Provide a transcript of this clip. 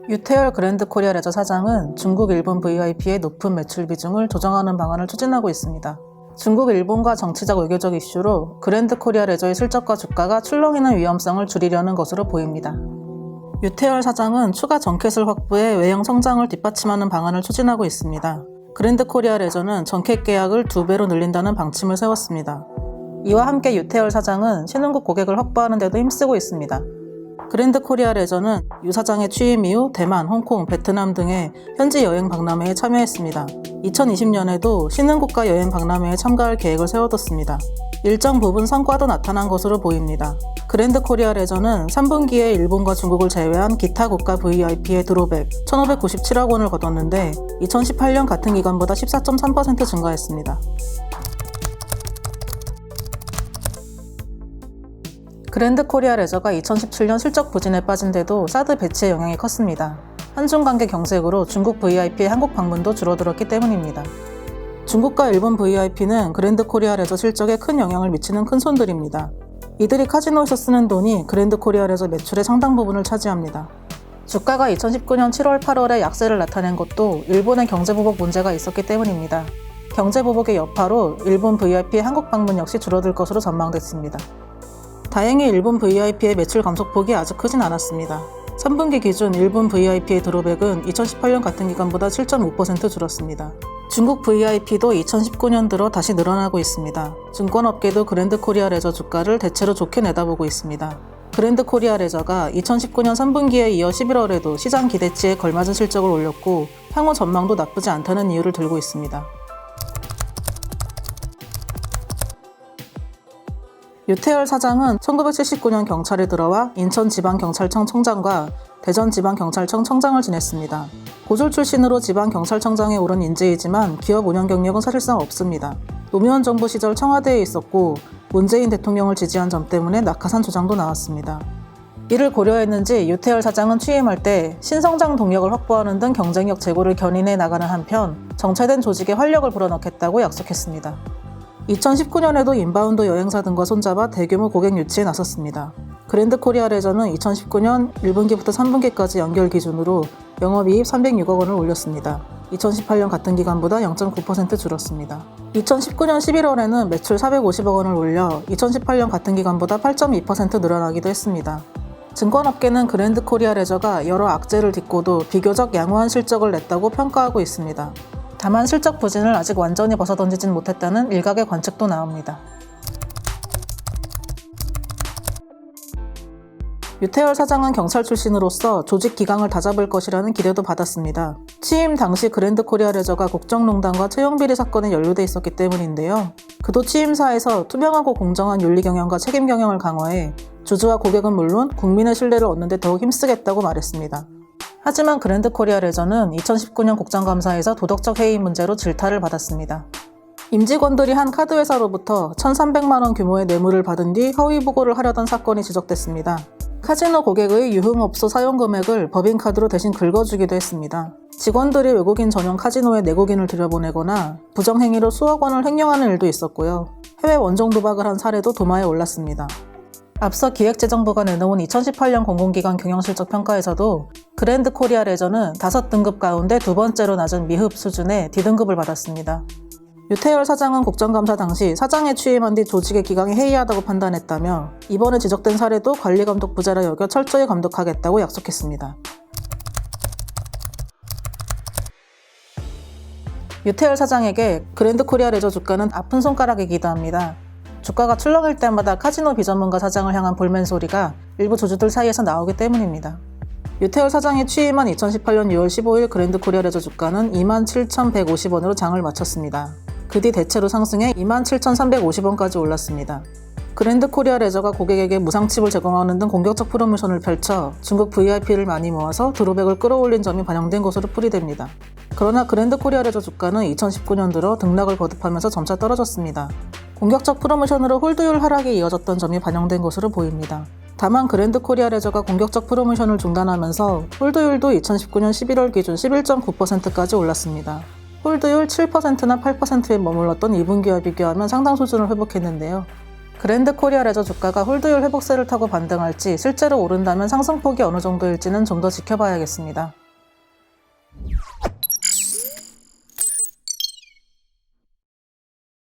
유태열 그랜드 코리아 레저 사장은 중국, 일본 VIP의 높은 매출 비중을 조정하는 방안을 추진하고 있습니다. 중국, 일본과 정치적 외교적 이슈로 그랜드 코리아 레저의 실적과 주가가 출렁이는 위험성을 줄이려는 것으로 보입니다. 유태열 사장은 추가 정켓을 확보해 외형 성장을 뒷받침하는 방안을 추진하고 있습니다. 그랜드 코리아 레저는 정켓 계약을 2배로 늘린다는 방침을 세웠습니다. 이와 함께 유태열 사장은 신흥국 고객을 확보하는 데도 힘쓰고 있습니다. 그랜드 코리아 레저는 유 사장의 취임 이후 대만, 홍콩, 베트남 등의 현지 여행 박람회에 참여했습니다. 2020년에도 신흥국가 여행 박람회에 참가할 계획을 세워뒀습니다. 일정 부분 성과도 나타난 것으로 보입니다. 그랜드 코리아 레저는 3분기에 일본과 중국을 제외한 기타 국가 VIP의 드로백 1,597억 원을 거뒀는데 2018년 같은 기간보다 14.3% 증가했습니다. 그랜드 코리아 레저가 2017년 실적 부진에 빠진 데도 사드 배치의 영향이 컸습니다. 한중 관계 경색으로 중국 VIP의 한국 방문도 줄어들었기 때문입니다. 중국과 일본 VIP는 그랜드 코리아 레저 실적에 큰 영향을 미치는 큰손들입니다. 이들이 카지노에서 쓰는 돈이 그랜드 코리아 레저 매출의 상당 부분을 차지합니다. 주가가 2019년 7월, 8월에 약세를 나타낸 것도 일본의 경제보복 문제가 있었기 때문입니다. 경제보복의 여파로 일본 VIP의 한국 방문 역시 줄어들 것으로 전망됐습니다. 다행히 일본 VIP의 매출 감소폭이 아주 크진 않았습니다. 3분기 기준 일본 VIP의 드로백은 2018년 같은 기간보다 7.5% 줄었습니다. 중국 VIP도 2019년 들어 다시 늘어나고 있습니다. 증권업계도 그랜드 코리아 레저 주가를 대체로 좋게 내다보고 있습니다. 그랜드 코리아 레저가 2019년 3분기에 이어 11월에도 시장 기대치에 걸맞은 실적을 올렸고 향후 전망도 나쁘지 않다는 이유를 들고 있습니다. 유태열 사장은 1979년 경찰에 들어와 인천지방경찰청 청장과 대전지방경찰청 청장을 지냈습니다. 고졸 출신으로 지방경찰청장에 오른 인재이지만 기업 운영 경력은 사실상 없습니다. 노무현 정부 시절 청와대에 있었고 문재인 대통령을 지지한 점 때문에 낙하산 조장도 나왔습니다. 이를 고려했는지 유태열 사장은 취임할 때 신성장 동력을 확보하는 등 경쟁력 제고를 견인해 나가는 한편 정체된 조직에 활력을 불어넣겠다고 약속했습니다. 2019년에도 인바운드 여행사 등과 손잡아 대규모 고객 유치에 나섰습니다. 그랜드 코리아 레저는 2019년 1분기부터 3분기까지 연결 기준으로 영업이익 306억 원을 올렸습니다. 2018년 같은 기간보다 0.9% 줄었습니다. 2019년 11월에는 매출 450억 원을 올려 2018년 같은 기간보다 8.2% 늘어나기도 했습니다. 증권업계는 그랜드 코리아 레저가 여러 악재를 딛고도 비교적 양호한 실적을 냈다고 평가하고 있습니다. 다만 실적 부진을 아직 완전히 벗어던지진 못했다는 일각의 관측도 나옵니다. 유태열 사장은 경찰 출신으로서 조직 기강을 다잡을 것이라는 기대도 받았습니다. 취임 당시 그랜드 코리아 레저가 국정농단과 채용비리 사건에 연루돼 있었기 때문인데요. 그도 취임사에서 투명하고 공정한 윤리 경영과 책임 경영을 강화해 주주와 고객은 물론 국민의 신뢰를 얻는 데 더욱 힘쓰겠다고 말했습니다. 하지만 그랜드 코리아 레저는 2019년 국정감사에서 도덕적 해이 문제로 질타를 받았습니다. 임직원들이 한 카드회사로부터 1,300만 원 규모의 뇌물을 받은 뒤 허위 보고를 하려던 사건이 지적됐습니다. 카지노 고객의 유흥업소 사용 금액을 법인카드로 대신 긁어주기도 했습니다. 직원들이 외국인 전용 카지노에 내국인을 들여보내거나 부정행위로 수억 원을 횡령하는 일도 있었고요. 해외 원정 도박을 한 사례도 도마에 올랐습니다. 앞서 기획재정부가 내놓은 2018년 공공기관 경영실적 평가에서도 그랜드 코리아 레저는 5등급 가운데 두 번째로 낮은 미흡 수준의 D등급을 받았습니다. 유태열 사장은 국정감사 당시 사장에 취임한 뒤 조직의 기강이 해이하다고 판단했다며 이번에 지적된 사례도 관리감독 부재라 여겨 철저히 감독하겠다고 약속했습니다. 유태열 사장에게 그랜드 코리아 레저 주가는 아픈 손가락이기도 합니다. 주가가 출렁일 때마다 카지노 비전문가 사장을 향한 볼멘 소리가 일부 주주들 사이에서 나오기 때문입니다. 유태열 사장이 취임한 2018년 6월 15일 그랜드 코리아 레저 주가는 27,150원으로 장을 마쳤습니다. 그 뒤 대체로 상승해 27,350원까지 올랐습니다. 그랜드 코리아 레저가 고객에게 무상칩을 제공하는 등 공격적 프로모션을 펼쳐 중국 VIP를 많이 모아서 드로백을 끌어올린 점이 반영된 것으로 풀이됩니다. 그러나 그랜드 코리아 레저 주가는 2019년 들어 등락을 거듭하면서 점차 떨어졌습니다. 공격적 프로모션으로 홀드율 하락이 이어졌던 점이 반영된 것으로 보입니다. 다만 그랜드 코리아 레저가 공격적 프로모션을 중단하면서 홀드율도 2019년 11월 기준 11.9%까지 올랐습니다. 홀드율 7%나 8%에 머물렀던 2분기와 비교하면 상당 수준을 회복했는데요. 그랜드 코리아 레저 주가가 홀드율 회복세를 타고 반등할지 실제로 오른다면 상승폭이 어느 정도일지는 좀 더 지켜봐야겠습니다.